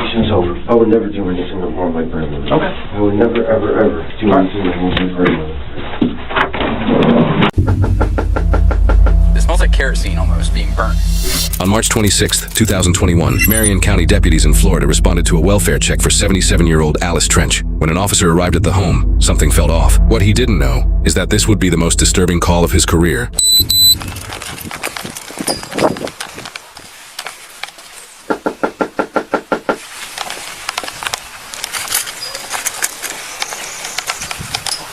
Conversation's over. I would never do anything to harm my grandmother. Okay. I would never, ever, ever do anything to harm my grandmother. It smells like kerosene almost being burnt. On March 26, 2021, Marion County deputies in Florida responded to a welfare check for 77-year-old Alice Trench. When an officer arrived at the home, something felt off. What he didn't know is that this would be the most disturbing call of his career.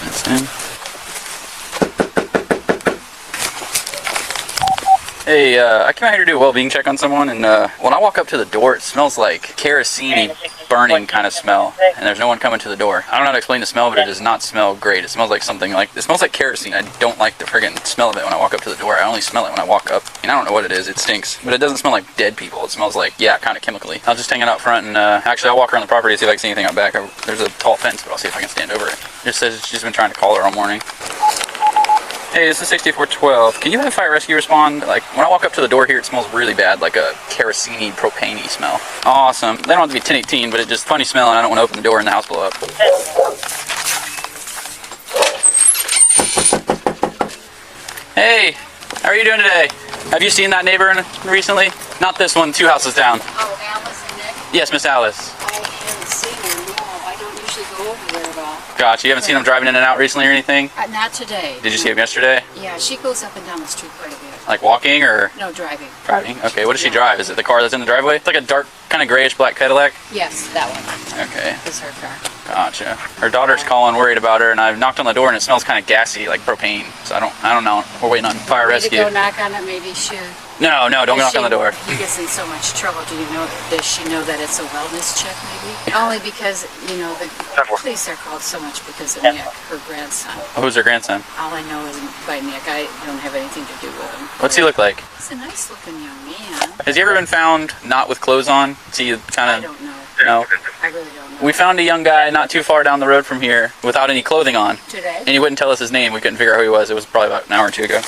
That's in. Hey, I came out here to do a well-being check on someone, and when I walk up to the door, it smells like kerosene burning kind of smell, and there's no one coming to the door. I don't know how to explain the smell, but it does not smell great. It smells like something like, it smells like kerosene. I don't like the friggin' smell of it when I walk up to the door. I only smell it when I walk up, and I don't know what it is. It stinks, but it doesn't smell like dead people. It smells like, yeah, kind of chemically. I was just hanging out front, and actually I'll walk around the property to see if I can see anything out back. There's a tall fence, but I'll see if I can stand over it. It just says she's been trying to call her all morning. Hey, this is 6412. Can you have fire rescue respond? Like, when I walk up to the door here, it smells really bad, like a kerosene, propane-y smell. Awesome. They don't have to be 1018, but it's just funny smell, and I don't want to open the door and the house blow up. Hey, how are you doing today? Have you seen that neighbor recently? Not this one, 2 houses down. Oh, Alice and Nick? Yes, Miss Alice. I haven't seen her, no. I don't usually go over there at all. Gotcha. You haven't seen them driving in and out recently or anything? Not today. Did you see him yesterday? Yeah, she goes up and down the street quite a bit. Like walking or? No, driving. Driving? Okay, what does she drive? Is it the car that's in the driveway? It's like a dark, kind of grayish black Cadillac? Yes, that one. Okay. Is her car. Gotcha. Her daughter's calling, worried about her, and I've knocked on the door and it smells kind of gassy, like propane. So I don't know. We're waiting on fire rescue. Maybe go knock on it, maybe shoot. No, don't knock on the door. He gets in so much trouble. Does she know that it's a wellness check, maybe? Only because, the police are called so much because of Nick, her grandson. Who's her grandson? All I know is by Nick. I don't have anything to do with him. What's he look like? He's a nice-looking young man. Has he ever been found not with clothes on? See, I don't know. No. I really don't know. We found a young guy not too far down the road from here without any clothing on. Today? And he wouldn't tell us his name. We couldn't figure out who he was. It was probably about an hour or two ago.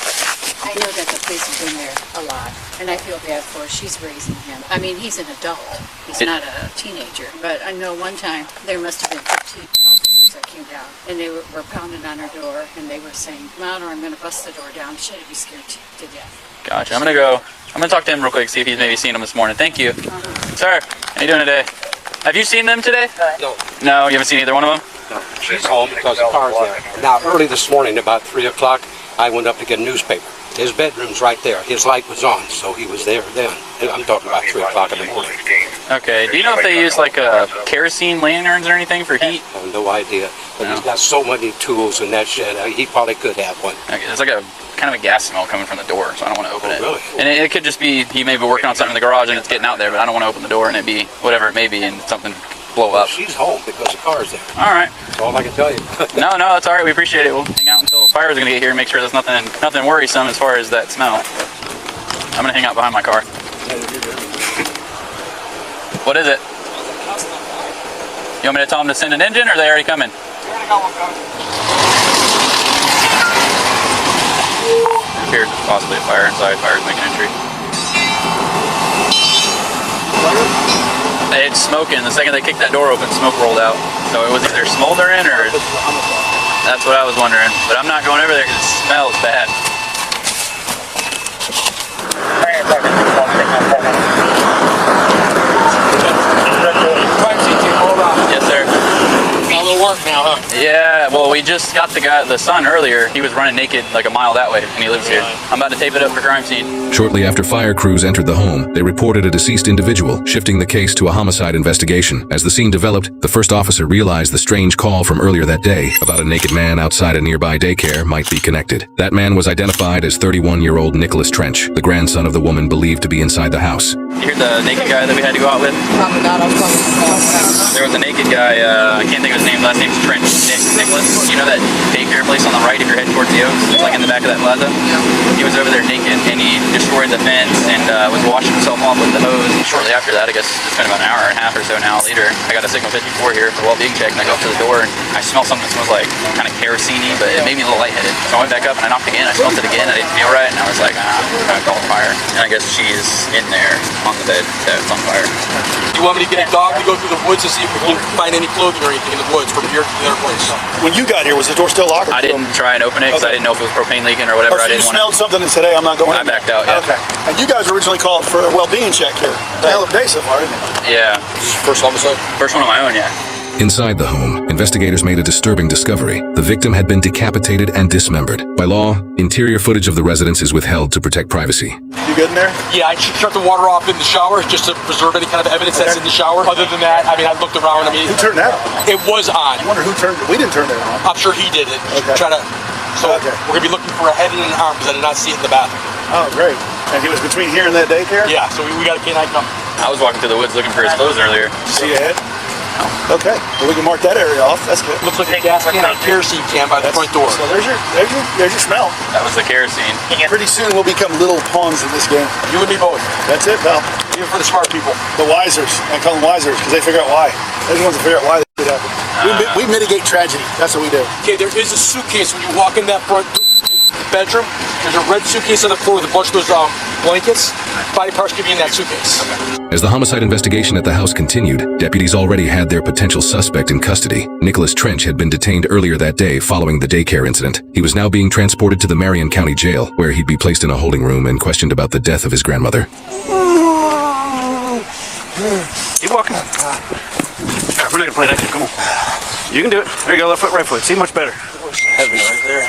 I know that the police have been there a lot, and I feel bad for her. She's raising him. I mean, he's an adult. He's not a teenager. But I know one time there must have been 15 officers that came down, and they were pounding on her door, and they were saying, "Come out, or I'm going to bust the door down." She had to be scared to death. Gotcha. I'm gonna talk to him real quick, see if he's maybe seen him this morning. Thank you. Sir, how you doing today? Have you seen them today? No. No, you haven't seen either one of them? No. She's home because the car's there. Now, early this morning, about 3 o'clock, I went up to get a newspaper. His bedroom's right there. His light was on, so he was there then. I'm talking about 3 o'clock in the morning. Okay. Do you know if they use like kerosene lanterns or anything for heat? I have no idea. But he's got so many tools in that shed, he probably could have one. Okay, there's like a kind of a gas smell coming from the door, so I don't want to open it. Really? And it could just be he may be working on something in the garage and it's getting out there, but I don't want to open the door and it be whatever it may be and something blow up. She's home because the car's there. All right. That's all I can tell you. No, that's all right. We appreciate it. We'll hang out until fire is going to get here and make sure there's nothing worrisome as far as that smell. I'm going to hang out behind my car. What is it? You want me to tell them to send an engine, or are they already coming? It appears it's possibly a fire inside. Fire's making entry. It's smoking. The second they kicked that door open, smoke rolled out. So it was either smoldering or... That's what I was wondering. But I'm not going over there because it smells bad. Yes, sir. It'll work now, huh? Yeah, well, we just got the son earlier. He was running naked like a mile that way, and he lives here. I'm about to tape it up for crime scene. Shortly after fire crews entered the home, they reported a deceased individual, shifting the case to a homicide investigation. As the scene developed, the first officer realized the strange call from earlier that day about a naked man outside a nearby daycare might be connected. That man was identified as 31-year-old Nicholas Trench, the grandson of the woman believed to be inside the house. You hear the naked guy that we had to go out with? Probably not. I was talking There was a naked guy, I can't think of his name, last name's Trench, Nicholas. You know that daycare place on the right if you're heading towards the Oaks, like in the back of that plaza? Yeah. He was over there naked, and he destroyed the fence and was washing himself off with the hose. And shortly after that, I guess it's been about an hour and a half or so now later, I got a signal 54 here for well-being check, and I go up to the door, and I smell something that smells like kind of kerosene-y, but it made me a little lightheaded. So I went back up, and I knocked again. I smelled it again. I didn't feel right, and I was like, I'm gonna call fire. And I guess she is in there on the bed that's on fire. You want me to get a dog to go through the woods to see if we can find any clothing or anything in the woods from here to the other place? When you got here, was the door still locked? I didn't try and open it because I didn't know if it was propane leaking or whatever. Oh, so I didn't you want smelled something and said, hey, I'm not going I in there. backed out, yeah. Okay. And you guys originally called for a well-being check here. The hell of a day so far, isn't it? Yeah. This is first homicide? First one on my own, yeah. Inside the home, investigators made a disturbing discovery. The victim had been decapitated and dismembered. By law, interior footage of the residence is withheld to protect privacy. You good in there? Yeah, I shut the water off in the shower just to preserve any kind of evidence that's in the shower. Other than that, I mean, I looked around. I mean, Who turned that on? it was on. I wonder who turned it. We didn't turn it on. I'm sure he did it. Okay. Try to. So Okay. we're gonna be looking for a head and an arm because I did not see it in the bathroom. Oh, great. And he was between here and that daycare? Yeah, so we got a canine coming. I was walking through the woods looking for his clothes earlier. See a head? Okay. Well, we can mark that area off. That's good. Looks like a gas can, a kerosene can by the front door. So there's your smell. That was the kerosene. Pretty soon we'll become little pawns in this game. You and me both. That's it, pal. Even for the smart people. The wisers. I call them wisers because they figure out why. They're the ones that figure out why it happened. We mitigate tragedy. That's what we do. Okay, there is a suitcase when you walk in that front bedroom. There's a red suitcase on the floor with a bunch of those blankets. Body parts could be in that suitcase. As the homicide investigation at the house continued, deputies already had their potential suspect in custody. Nicholas Trench had been detained earlier that day following the daycare incident. He was now being transported to the Marion County Jail, where he'd be placed in a holding room and questioned about the death of his grandmother. Keep walking. We're not gonna play that game. Come on. You can do it. There you go. Left foot, right foot. See, much better. Heavy right there.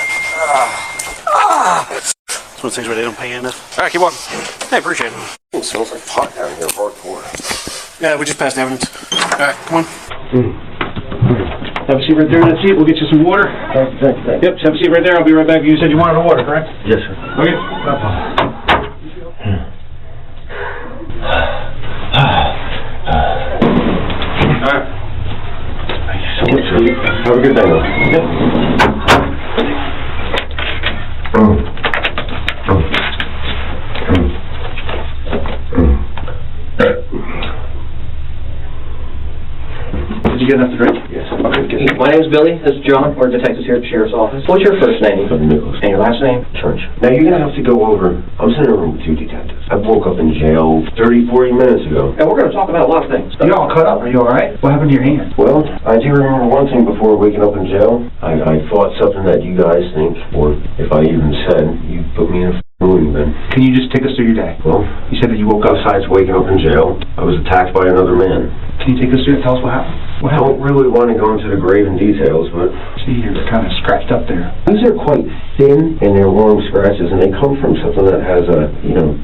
It's one of those things where they don't pay you enough. All right, keep walking. I appreciate it. It smells like pot down here, hardcore. Yeah, we just passed evidence. All right, come on. Have a seat right there in that seat. We'll get you some water. Thanks. Yep, have a seat right there. I'll be right back. You said you wanted the water, correct? Yes, sir. Okay. All right. Thank you so much, sir. Have a good day, though. Did you get enough to drink? Yes. My name's Billy. This is John. We're detectives here at the Sheriff's Office. What's your first name? Nicholas. And your last name? Trench. Now, you're going to have to go over. I was in a room with two detectives. I woke up in jail 30, 40 minutes ago. And we're going to talk about a lot of things. You all cut up. Are you all right? What happened to your hand? Well, I do remember one thing before waking up in jail. I thought something that you guys think, or if I even said, you put me in a room then. Can you just take us through your day? Well, You said that you woke up. besides waking up in jail, I was attacked by another man. Can you take us through it? Tell us what happened. What I don't really want to go into the grave in details, but See, you're kind of scratched up there. these are quite thin and they're long scratches, and they come from something that has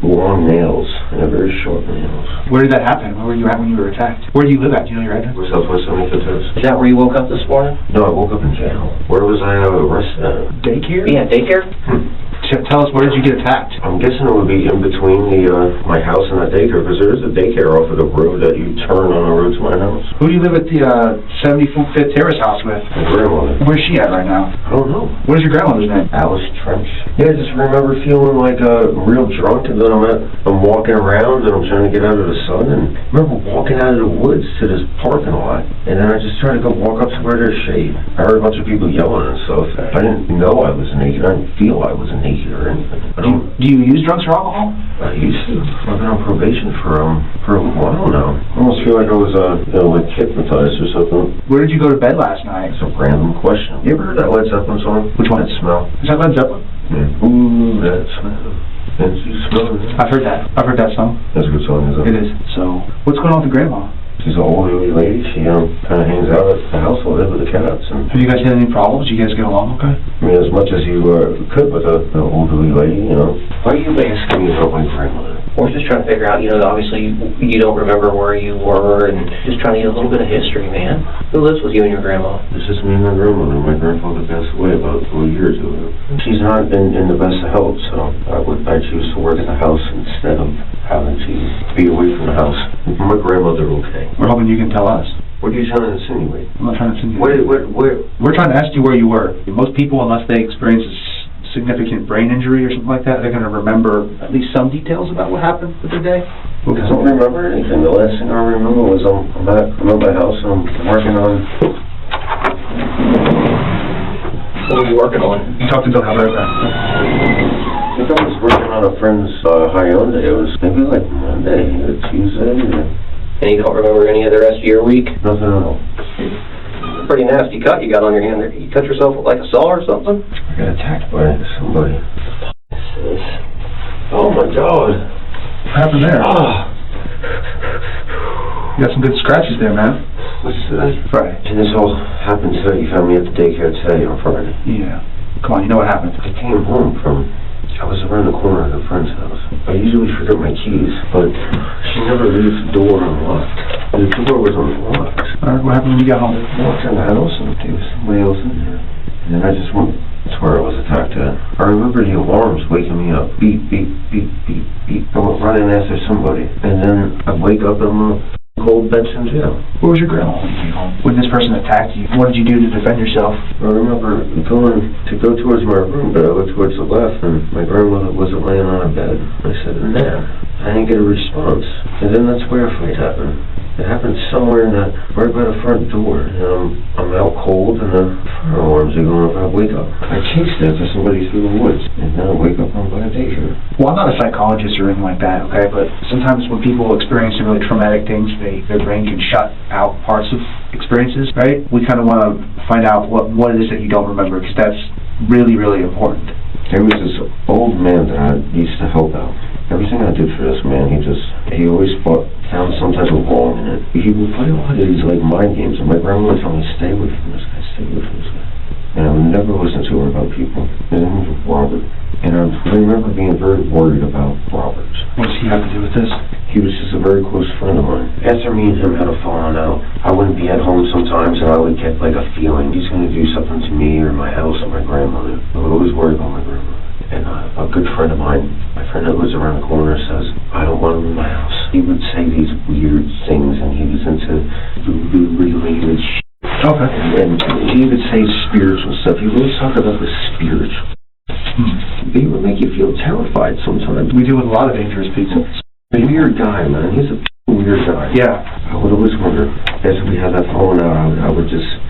long nails and a very short nails. Where did that happen? Where were you at when you were attacked? Where do you live at? Do you know your address? We're Southwest 75th. Is that where you woke up this morning? No, I woke up in jail. Where was I arrested at? Daycare? Yeah, daycare? Tell us, where did you get attacked? I'm guessing it would be in between my house and that daycare, because there is a daycare off of the road that you turn on the road to my house. Who do you live at the 75th Terrace house with? My grandmother. Where's she at right now? I don't know. What is your grandmother's name? Alice Trench. Yeah, I just remember feeling like real drunk, and then I'm walking around and I'm trying to get out of the sun, and I remember walking out of the woods to this parking lot, and then I just tried to go walk up to where there's shade. I heard a bunch of people yelling and stuff. I didn't know I was naked. I didn't feel I was naked or anything. Do you use drugs or alcohol? I used to. I've been on probation for I don't know. I almost feel like I was like hypnotized or something. Where did you go to bed last night? It's a random question. You ever heard that Led Zeppelin song? Which one? That smell. Is that Led Zeppelin? Yeah. Ooh, that smell. Can't you smell it? I've heard that. I've heard that song. That's a good song, isn't It is. So, what's going on with the grandma? She's an old lady. She kind of hangs out at the house all day with the cats. And Have you guys had any problems? You guys get along okay? I mean, as much as you could with an elderly lady, Why are you asking me about my grandmother? We're just trying to figure out, obviously you don't remember where you were and just trying to get a little bit of history, man. Who lives with you and your grandma? It's just me and my grandmother. My grandfather passed away about a year or two ago. She's not in the best of health, so I choose to work at the house instead of having to be away from the house. My grandmother okay. We're hoping you can tell us. What are you trying to insinuate? I'm not trying to insinuate. Where? We're trying to ask you where you were. Most people, unless they experience a significant brain injury or something like that, they're going to remember at least some details about what happened with the day. I don't remember anything. The last thing I remember was I'm at my house and I'm working on... What were you working on? You talked to Bill, how about that? I think I was working on a friend's Hyundai. It was maybe like Monday or Tuesday. And you don't remember any of the rest of your week? Nothing at all. Pretty nasty cut you got on your hand there. You cut yourself with like a saw or something? I got attacked by somebody. Oh my God. What happened there? You got some good scratches there, man. What's today? Friday. And this all happened today. You found me at the daycare today on Friday. Yeah. Come on, you know what happened. I came home I was around the corner at a friend's house. I usually forget my keys, but she never leaves the door unlocked. The door was unlocked. All right, what happened when you got home? I walked in the house and there was somebody else in there. And then I just went to where I was attacked at. I remember the alarms waking me up. Beep, beep, beep, beep, beep. I went running after somebody. And then I wake up and I'm cold bench in jail. Where was your grandma when you came home? When this person attacked you, what did you do to defend yourself? I remember going to go towards my room, but I looked towards the left and my grandmother wasn't laying on a bed. I said, nah. I didn't get a response. And then that's where a fight happened. It happened somewhere right by the front door. And I'm out cold and the fire alarms are going off. I wake up. I chased after somebody through the woods. And then I wake up on by a daycare. Well, I'm not a psychologist or anything like that, okay? But sometimes when people experience some really traumatic things, their brain can shut out parts of experiences, right? We kind of want to find out what it is that you don't remember, because that's really, really important. There was this old man that I used to help out. Everything I did for this man, he always found some type of wrong in it. He would play a lot of these like mind games, and my grandma would tell me, stay away from this guy, stay away from this guy. And I would never listen to her about people. His name was Robert. And I remember being very worried about Robert. What does he have to do with this? He was just a very close friend of mine. After me and him had a falling out, I wouldn't be at home sometimes and I would get like a feeling he's going to do something to me or my house or my grandmother. I would always worry about my grandmother. And a good friend of mine, my friend that lives around the corner, says, I don't want him in my house. He would say these weird things and he was into voodoo-related shit. Okay. And he would say spiritual stuff. He would always talk about the spiritual. He would make you feel terrified sometimes. We deal with a lot of dangerous people. A weird guy, man. He's a weird guy. Yeah. I would always wonder, as we had that falling out,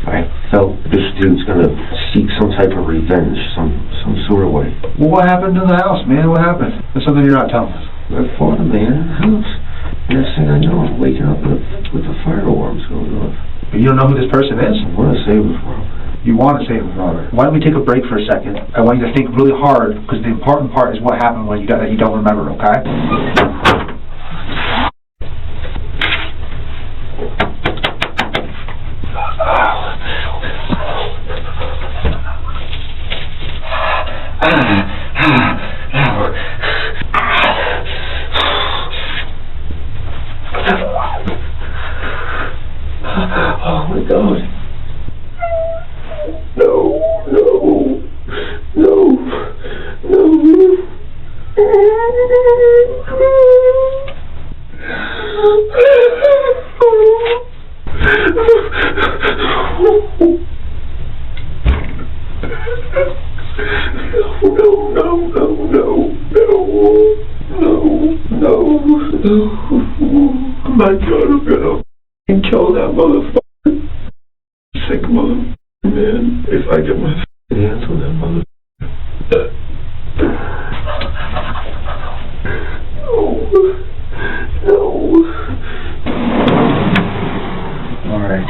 I felt this dude's gonna seek some type of revenge, some sort of way. Well, what happened to the house, man? What happened? There's something you're not telling us. I fought a man in the house. Next thing I know, I'm waking up with the fire alarms going off. But you don't know who this person is? I want to say it was Robert. You want to say it was Robert. Why don't we take a break for a second? I want you to think really hard, because the important part is what happened when you got that you don't remember, okay? Oh my God. No. My God, I'm gonna kill that motherfucker. Sick motherfucker, man. If I get my hands on that motherfucker. No. Alright.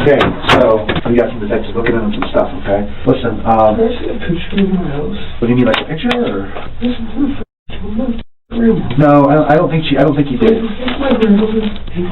Okay, so we got some detectives looking at some stuff, okay? Listen, Can I see a picture of my house? what do you mean, like a picture, or? This is my No, I don't think you did. It's my grandmother.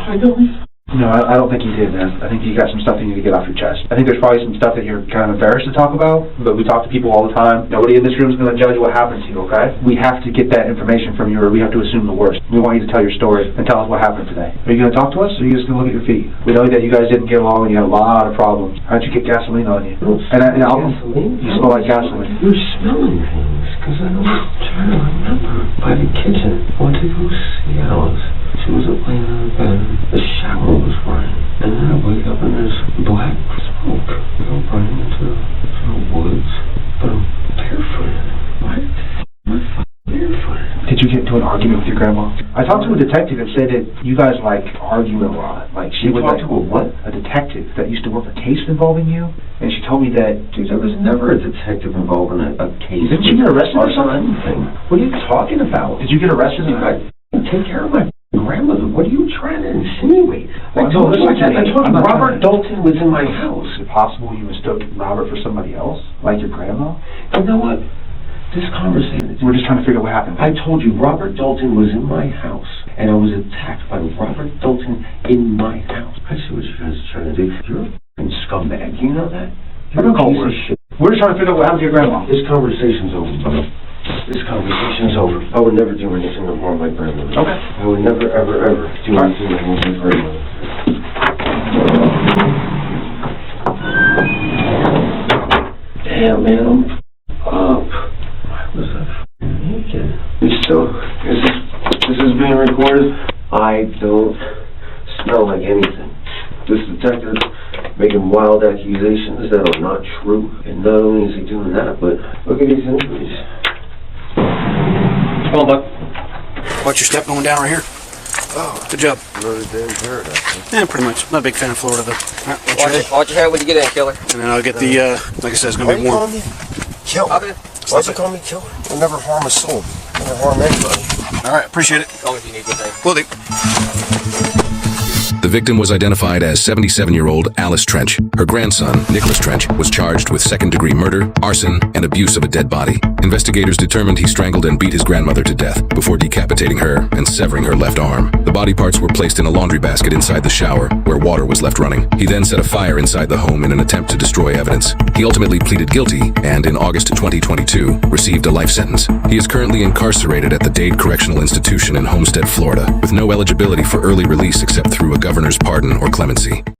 I don't. No, I don't think you did, man. I think you got some stuff you need to get off your chest. I think there's probably some stuff that you're kind of embarrassed to talk about, but we talk to people all the time. Nobody in this room is going to judge what happened to you, okay? We have to get that information from you, or we have to assume the worst. We want you to tell your story and tell us what happened today. Are you going to talk to us, or are you just going to look at your feet? We know that you guys didn't get along and you had a lot of problems. How'd you get gasoline on you? Gasoline? You smell like gasoline. You're smelling things, because I don't try to remember. By the kitchen, I went to go see Alice. She wasn't laying in the bed. The shower was running. And then I wake up and there's black smoke. I go running into the woods, but I'm barefoot. grandma. I talked to a detective that said that you guys like arguing a lot. Like she was talked like to a what? a detective that used to work a case involving you, and she told me that. Dude, there was never a detective involved in a case. Didn't you get arrested or something? What are you talking about? Did you get arrested? I take care of my grandmother. What are you trying to insinuate? I Well, told you Robert Dalton was in my house. Is it possible you mistook Robert for somebody else, like your grandma? You know what? This conversation. We're just trying to figure out what happened. I told you Robert Dalton was in my house, and I was attacked by Robert Dalton in my house. I see what you guys are trying to do. You're a f***ing scumbag. You know that? You're a piece of shit. We're just trying to figure out what happened to your grandma. This conversation's over, brother. This conversation's over. I would never do anything to harm my grandmother. Okay. I would never, ever, ever do anything to harm my grandmother. Damn, man, I'm up. Why was I naked? This is being recorded. I don't smell like anything. This detective making wild accusations that are not true. And not only is he doing that, but look at these injuries. Come on, Buck. Watch your step going down right here. Oh, Good job. another day in paradise. Yeah, pretty much. Not a big fan of Florida, though. All right, Watch your head when you get in, killer. and then I'll get the, like I said, it's going to be warm. Killer? Okay. Why'd you call me killer? I'll never harm a soul. Never harm anybody. All right, appreciate it. Call me if you need anything. Will do. The victim was identified as 77-year-old Alice Trench. Her grandson, Nicholas Trench, was charged with second-degree murder, arson, and abuse of a dead body. Investigators determined he strangled and beat his grandmother to death before decapitating her and severing her left arm. The body parts were placed in a laundry basket inside the shower, where water was left running. He then set a fire inside the home in an attempt to destroy evidence. He ultimately pleaded guilty and, in August 2022, received a life sentence. He is currently incarcerated at the Dade Correctional Institution in Homestead, Florida, with no eligibility for early release except through a governor's pardon or clemency.